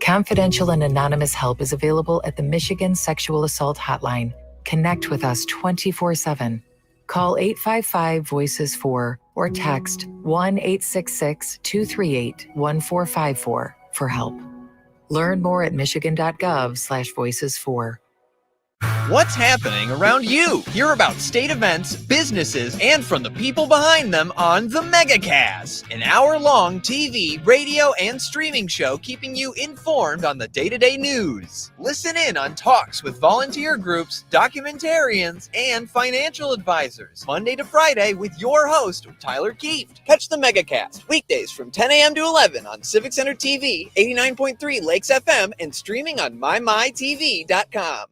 Confidential and anonymous help is available at the Michigan Sexual Assault Hotline. Connect with us 24/7. Call 855-VOICES-4 or text 1-866-238-1454 for help. Learn more at michigan.gov/voices4. What's happening around you? Hear about state events, businesses, and from the people behind them on the Megacast, an hour-long TV, radio, and streaming show keeping you informed on the day-to-day news. Listen in on talks with volunteer groups, documentarians, and financial advisors, Monday to Friday with your host, Tyler Kieft. Catch the Megacast weekdays from 10 a.m. to 11 on Civic Center TV, 89.3 Lakes FM, and streaming on mymytv.com.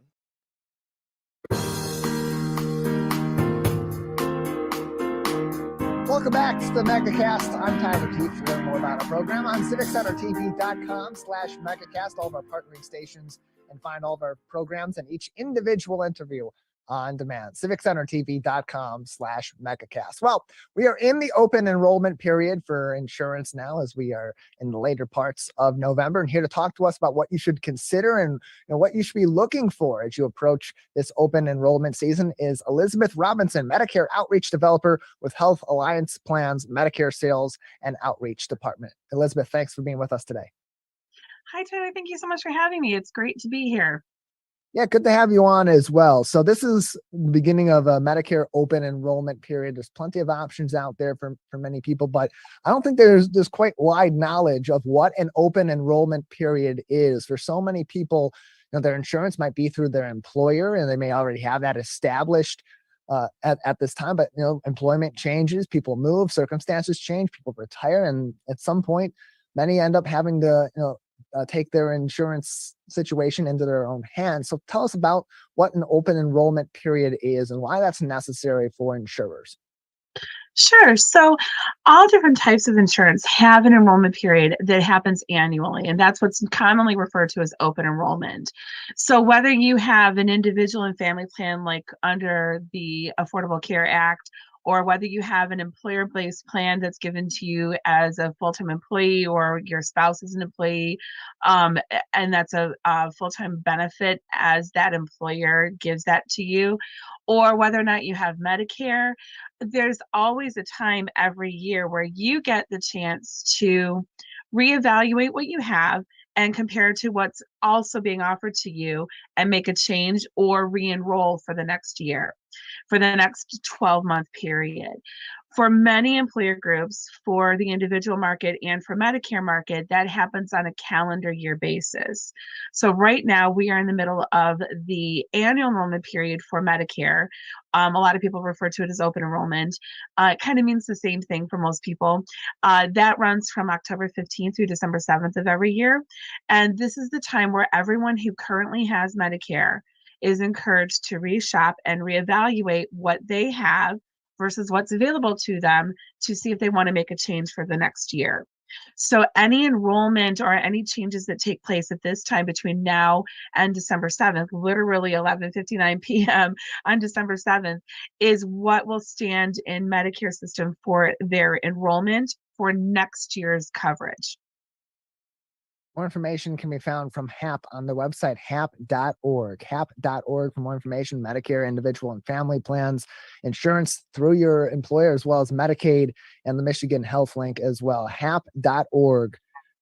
Welcome back to the Megacast. I'm Tyler Keith. To learn more about our program on civiccentertv.com/Megacast, all of our partnering stations, and find all of our programs and each individual interview on demand. civiccentertv.com/Megacast. Well, we are in the open enrollment period for insurance now, as we are in the later parts of November. And here to talk to us about what you should consider and what you should be looking for as you approach this open enrollment season is Elizabeth Robinson, Medicare Outreach Developer with Health Alliance Plans, Medicare Sales and Outreach Department. Elizabeth, thanks for being with us today. Hi, Tyler. Thank you so much for having me. It's great to be here. Yeah, good to have you on as well. So this is the beginning of a Medicare open enrollment period. There's plenty of options out there for many people, but I don't think there's quite wide knowledge of what an open enrollment period is. For so many people, their insurance might be through their employer and they may already have that established at this time, but employment changes, people move, circumstances change, people retire, and at some point, many end up having to take their insurance situation into their own hands. So tell us about what an open enrollment period is and why that's necessary for insurers. Sure. So all different types of insurance have an enrollment period that happens annually, and that's what's commonly referred to as open enrollment. So whether you have an individual and family plan like under the Affordable Care Act, or whether you have an employer-based plan that's given to you as a full-time employee or your spouse is an employee, and that's a full-time benefit as that employer gives that to you, or whether or not you have Medicare, there's always a time every year where you get the chance to reevaluate what you have and compare to what's also being offered to you and make a change or re-enroll for the next year, for the next 12-month period. For many employer groups, for the individual market and for Medicare market, that happens on a calendar year basis. So right now we are in the middle of the annual enrollment period for Medicare. A lot of people refer to it as open enrollment. It kind of means the same thing for most people. That runs from October 15th through December 7th of every year. And this is the time where everyone who currently has Medicare is encouraged to reshop and reevaluate what they have versus what's available to them to see if they want to make a change for the next year. So any enrollment or any changes that take place at this time between now and December 7th, literally 11:59 p.m. on December 7th, is what will stand in Medicare system for their enrollment for next year's coverage. More information can be found from HAP on the website hap.org. hap.org for more information, Medicare, individual and family plans, insurance through your employer, as well as Medicaid and the Michigan Health Link as well. hap.org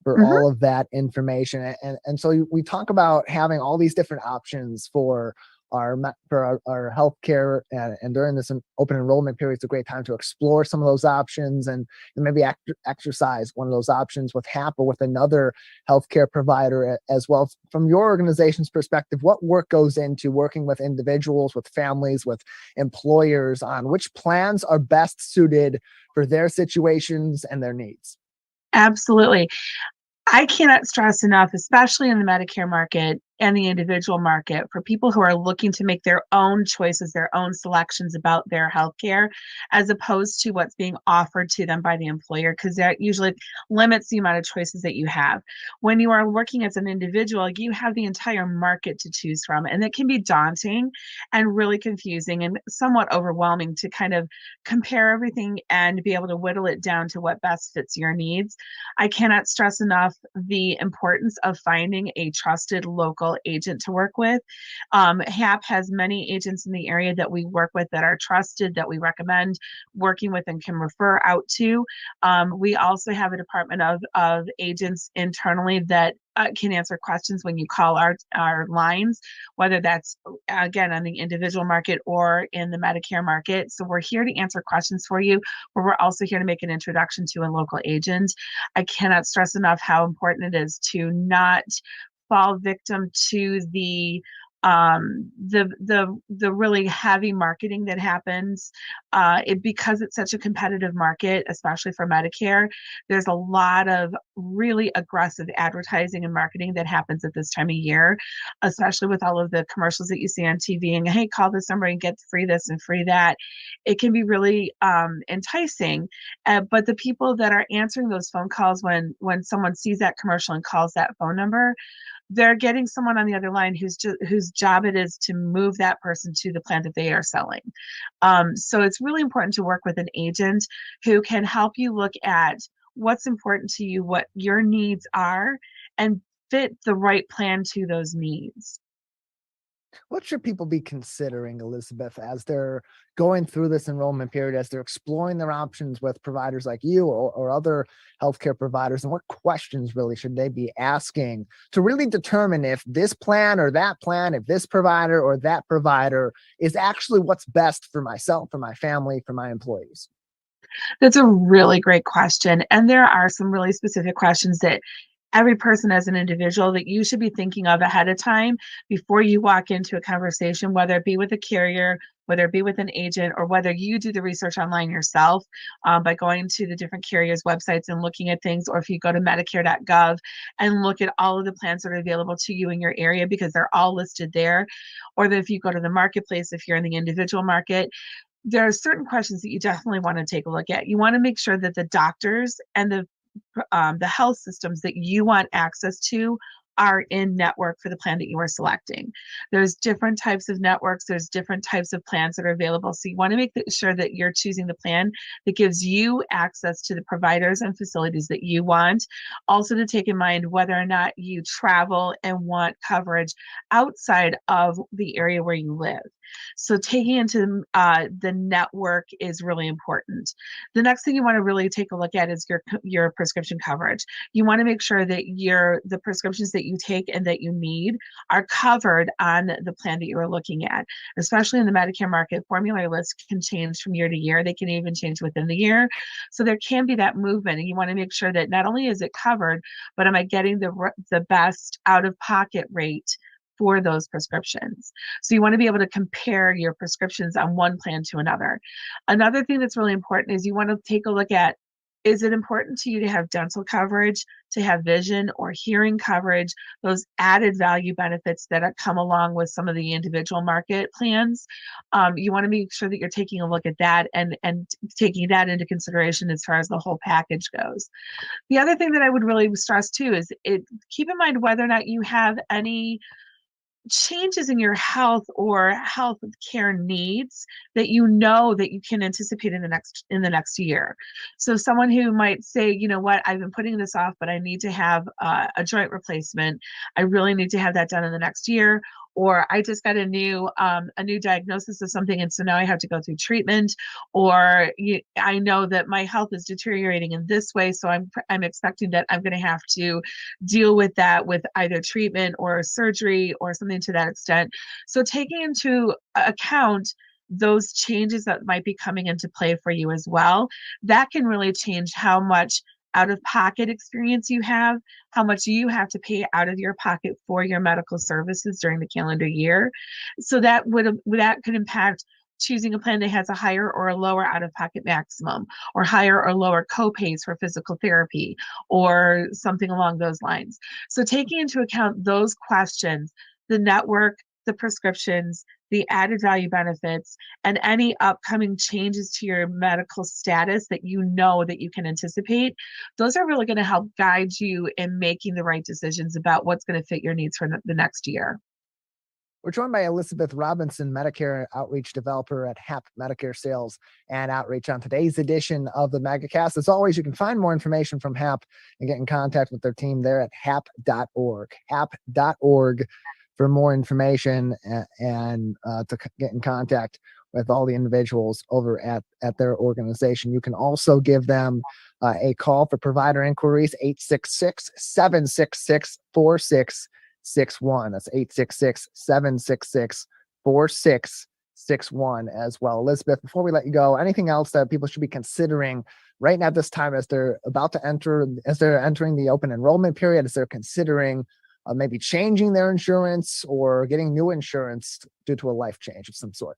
for all of that information. And so we talk about having all these different options for our healthcare, and during this open enrollment period, it's a great time to explore some of those options and maybe exercise one of those options with HAP or with another healthcare provider as well. From your organization's perspective, what work goes into working with individuals, with families, with employers on which plans are best suited for their situations and their needs? Absolutely. I cannot stress enough, especially in the Medicare market and the individual market, for people who are looking to make their own choices, their own selections about their healthcare, as opposed to what's being offered to them by the employer, because that usually limits the amount of choices that you have. When you are working as an individual, you have the entire market to choose from, and it can be daunting and really confusing and somewhat overwhelming to kind of compare everything and be able to whittle it down to what best fits your needs. I cannot stress enough the importance of finding a trusted local local agent to work with. HAP has many agents in the area that we work with that are trusted, that we recommend working with and can refer out to. We also have a department of agents internally that can answer questions when you call our lines, whether that's, again, on the individual market or in the Medicare market. So we're here to answer questions for you, but we're also here to make an introduction to a local agent. I cannot stress enough how important it is to not fall victim to the really heavy marketing that happens because it's such a competitive market, especially for Medicare. There's a lot of really aggressive advertising and marketing that happens at this time of year, especially with all of the commercials that you see on TV and, hey, call this number and get free this and free that. It can be really enticing, but the people that are answering those phone calls when someone sees that commercial and calls that phone number, they're getting someone on the other line whose job it is to move that person to the plan that they are selling. So it's really important to work with an agent who can help you look at what's important to you, what your needs are, and fit the right plan to those needs. What should people be considering, Elizabeth, as they're going through this enrollment period, as they're exploring their options with providers like you or other healthcare providers? And what questions really should they be asking to really determine if this plan or that plan, if this provider or that provider is actually what's best for myself, for my family, for my employees? That's a really great question. And there are some really specific questions that every person as an individual that you should be thinking of ahead of time before you walk into a conversation, whether it be with a carrier, whether it be with an agent, or whether you do the research online yourself by going to the different carriers' websites and looking at things, or if you go to medicare.gov and look at all of the plans that are available to you in your area because they're all listed there, or that if you go to the marketplace, if you're in the individual market, there are certain questions that you definitely want to take a look at. You want to make sure that the doctors and the health systems that you want access to are in network for the plan that you are selecting. There's different types of networks. There's different types of plans that are available. So you want to make sure that you're choosing the plan that gives you access to the providers and facilities that you want. Also to take in mind whether or not you travel and want coverage outside of the area where you live. So taking into the network is really important. The next thing you want to really take a look at is your prescription coverage. You want to make sure that the prescriptions that you take and that you need are covered on the plan that you are looking at. Especially in the Medicare market, formulary lists can change from year to year. They can even change within the year. So there can be that movement, and you want to make sure that not only is it covered, but am I getting the best out-of-pocket rate for those prescriptions. So you want to be able to compare your prescriptions on one plan to another. Another thing that's really important is you want to take a look at, is it important to you to have dental coverage, to have vision or hearing coverage, those added value benefits that come along with some of the individual market plans? You want to make sure that you're taking a look at that and taking that into consideration as far as the whole package goes. The other thing that I would really stress too is keep in mind whether or not you have any changes in your health or health care needs that you know that you can anticipate in the next year. So someone who might say, you know what, I've been putting this off, but I need to have a joint replacement. I really need to have that done in the next year. Or I just got a new diagnosis of something, and so now I have to go through treatment. Or I know that my health is deteriorating in this way, so I'm expecting that I'm going to have to deal with that with either treatment or surgery or something to that extent. So taking into account those changes that might be coming into play for you as well, that can really change how much out-of-pocket experience you have, how much you have to pay out of your pocket for your medical services during the calendar year. So that could impact choosing a plan that has a higher or a lower out-of-pocket maximum, or higher or lower copays for physical therapy, or something along those lines. So taking into account those questions, the network, the prescriptions, the added value benefits, and any upcoming changes to your medical status that you know that you can anticipate, those are really going to help guide you in making the right decisions about what's going to fit your needs for the next year. We're joined by Elizabeth Robinson, Medicare Outreach Developer at HAP Medicare Sales and Outreach, on today's edition of the Megacast. As always, you can find more information from HAP and get in contact with their team there at hap.org. hap.org. for more information and to get in contact with all the individuals over at their organization. You can also give them a call for provider inquiries, 866-766-4661. That's 866-766-4661 as well. Elizabeth, before we let you go, anything else that people should be considering right now at this time as they're entering the open enrollment period, as they're considering maybe changing their insurance or getting new insurance due to a life change of some sort?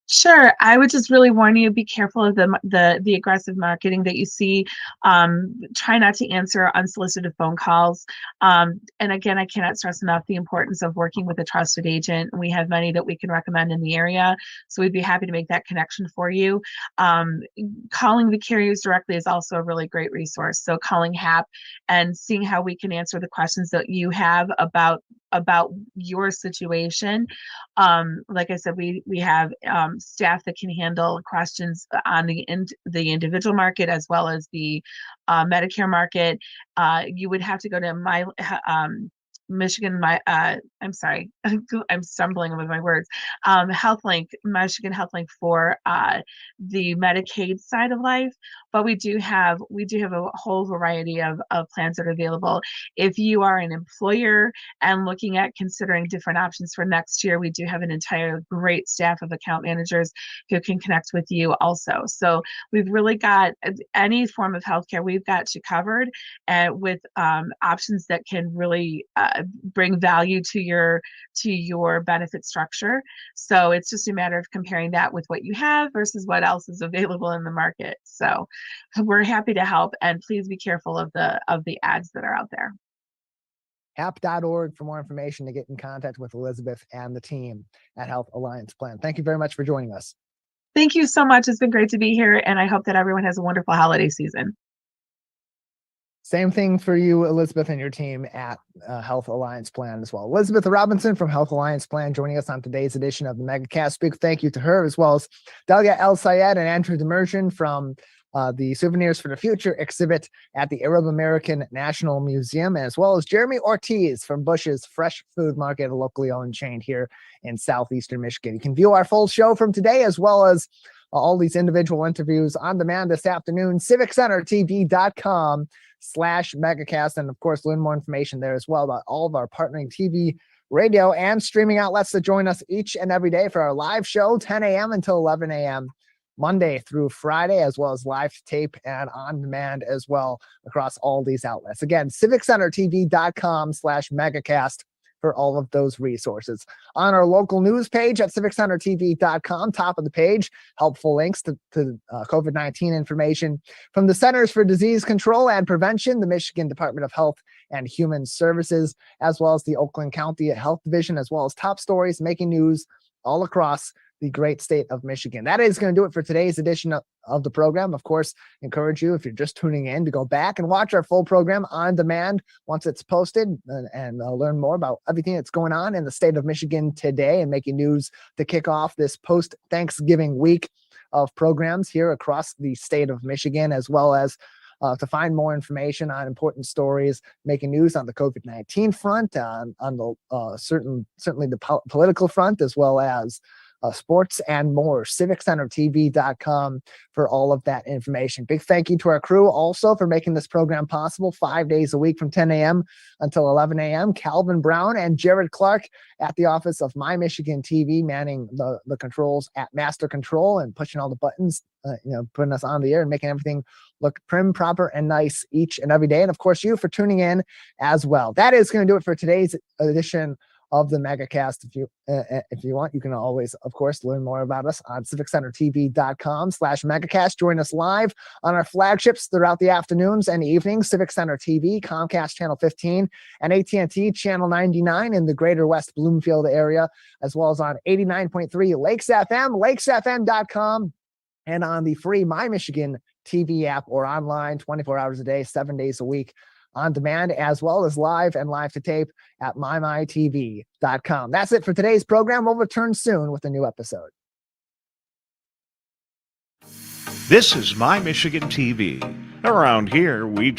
Sure. I would just really warn you, be careful of the aggressive marketing that you see. Try not to answer unsolicited phone calls. And again, I cannot stress enough the importance of working with a trusted agent. We have many that we can recommend in the area, so we'd be happy to make that connection for you. Calling the carriers directly is also a really great resource. So calling HAP and seeing how we can answer the questions that you have about your situation. Like I said, we have staff that can handle questions on the individual market as well as the Medicare market. You would have to go to my Michigan, I'm sorry, I'm stumbling with my words. HealthLink, Michigan HealthLink for the Medicaid side of life, but we do have a whole variety of plans that are available. If you are an employer and looking at considering different options for next year, we do have an entire great staff of account managers who can connect with you also. So we've really got any form of healthcare, we've got you covered, with options that can really bring value to your benefit structure. So it's just a matter of comparing that with what you have versus what else is available in the market. So we're happy to help, and please be careful of the ads that are out there. HAP.org for more information to get in contact with Elizabeth and the team at Health Alliance Plan. Thank you very much for joining us. Thank you so much. It's been great to be here, and I hope that everyone has a wonderful holiday season. Same thing for you, Elizabeth, and your team at Health Alliance Plan as well. Elizabeth Robinson from Health Alliance Plan joining us on today's edition of the Megacast. Big thank you to her, as well as Delia El Sayed and Andrew Demersion from the Souvenirs for the Future exhibit at the Arab American National Museum, as well as Jeremy Ortiz from Bush's Fresh Food Market, a locally owned chain here in southeastern Michigan. You can view our full show from today, as well as all these individual interviews on demand this afternoon, civiccentertv.com/megacast. And of course, learn more information there as well about all of our partnering TV, radio, and streaming outlets that join us each and every day for our live show, 10 a.m. until 11 a.m. Monday through Friday, as well as live tape and on demand as well across all these outlets. Again, civiccentertv.com/megacast for all of those resources. On our local news page at civiccentertv.com, top of the page, helpful links to COVID-19 information from the Centers for Disease Control and Prevention, the Michigan Department of Health and Human Services, as well as the Oakland County Health Division, as well as top stories making news all across the great state of Michigan. That is going to do it for today's edition of the program. Of course, encourage you, if you're just tuning in, to go back and watch our full program on demand once it's posted and learn more about everything that's going on in the state of Michigan today and making news to kick off this post-Thanksgiving week of programs here across the state of Michigan, as well as to find more information on important stories making news on the COVID-19 front, on the certainly the political front, as well as sports and more. civiccentertv.com for all of that information. Big thank you to our crew also for making this program possible 5 days a week from 10 a.m. until 11 a.m. Calvin Brown and Jared Clark at the office of My Michigan TV, manning the controls at Master Control and pushing all the buttons, putting us on the air and making everything look prim, proper, and nice each and every day. And of course, you for tuning in as well. That is going to do it for today's edition of the Megacast. If you want, you can always, of course, learn more about us on civiccentertv.com/megacast. Join us live on our flagships throughout the afternoons and evenings: Civic Center TV, Comcast Channel 15, and AT&T Channel 99 in the greater West Bloomfield area, as well as on 89.3 Lakes FM, lakesfm.com, and on the free My Michigan TV app or online 24 hours a day, 7 days a week on demand, as well as live and live to tape at mymytv.com. That's it for today's program. We'll return soon with a new episode. This is My Michigan TV. Around here, we